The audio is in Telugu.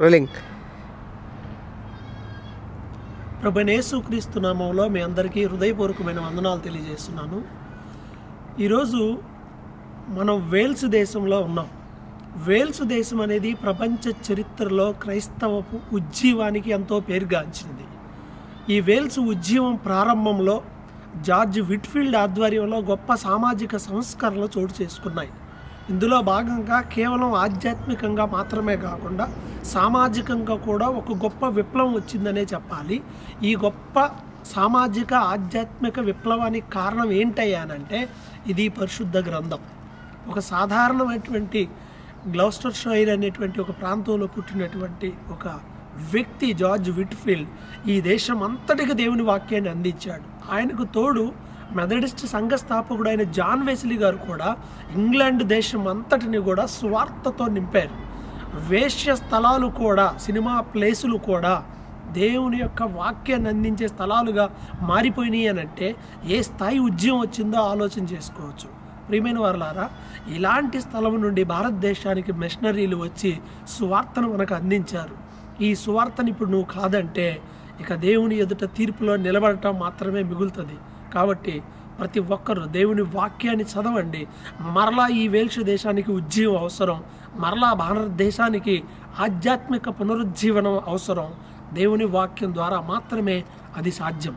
రోలింగ్. ప్రభువైన యేసుక్రీస్తు నామములో మీ అందరికీ హృదయపూర్వకమైన వందనాలు తెలియజేస్తున్నాను. ఈరోజు మనం వేల్స్ దేశంలో ఉన్నాం. వేల్స్ దేశం అనేది ప్రపంచ చరిత్రలో క్రైస్తవపు ఉజ్జీవానికి ఎంతో పేరుగాంచింది. ఈ వేల్స్ ఉజ్జీవం ప్రారంభంలో జార్జ్ విట్ఫీల్డ్ ఆధ్వర్యంలో గొప్ప సామాజిక సంస్కరణలు చోటు చేసుకున్నాయి. ఇందులో భాగంగా కేవలం ఆధ్యాత్మికంగా మాత్రమే కాకుండా సామాజికంగా కూడా ఒక గొప్ప విప్లవం వచ్చిందనే చెప్పాలి. ఈ గొప్ప సామాజిక ఆధ్యాత్మిక విప్లవానికి కారణం ఏంటయ్యానంటే ఇది పరిశుద్ధ గ్రంథం. ఒక సాధారణమైనటువంటి గ్లౌస్టర్షైర్ అనేటువంటి ఒక ప్రాంతంలో పుట్టినటువంటి ఒక వ్యక్తి జార్జ్ విట్ఫీల్డ్ ఈ దేశం అంతటికి దేవుని వాక్యాన్ని అందించాడు. ఆయనకు తోడు మెథడిస్ట్ సంఘ స్థాపకుడు అయిన జాన్ వెస్లీ గారు కూడా ఇంగ్లాండ్ దేశం అంతటిని కూడా స్వార్థతో నింపారు. వేశ్య స్థలాలు కూడా, సినిమా ప్లేసులు కూడా దేవుని యొక్క వాక్యాన్ని అందించే స్థలాలుగా మారిపోయినాయి అనంటే ఏ స్థాయి ఉద్యమం వచ్చిందో ఆలోచన చేసుకోవచ్చు. ప్రియమైన వారలారా, ఇలాంటి స్థలం నుండి భారతదేశానికి మిషనరీలు వచ్చి సువార్తను మనకు అందించారు. ఈ సువార్తను ఇప్పుడు నువ్వు కాదంటే ఇక దేవుని ఎదుట తీర్పులో నిలబడటం మాత్రమే మిగులుతుంది. కాబట్టి ప్రతి ఒక్కరూ దేవుని వాక్యాన్ని చదవండి. మరలా ఈ వేల్స్ దేశానికి ఉజ్జీవం అవసరం. మరలా భారతదేశానికి ఆధ్యాత్మిక పునరుజ్జీవనం అవసరం. దేవుని వాక్యం ద్వారా మాత్రమే అది సాధ్యం.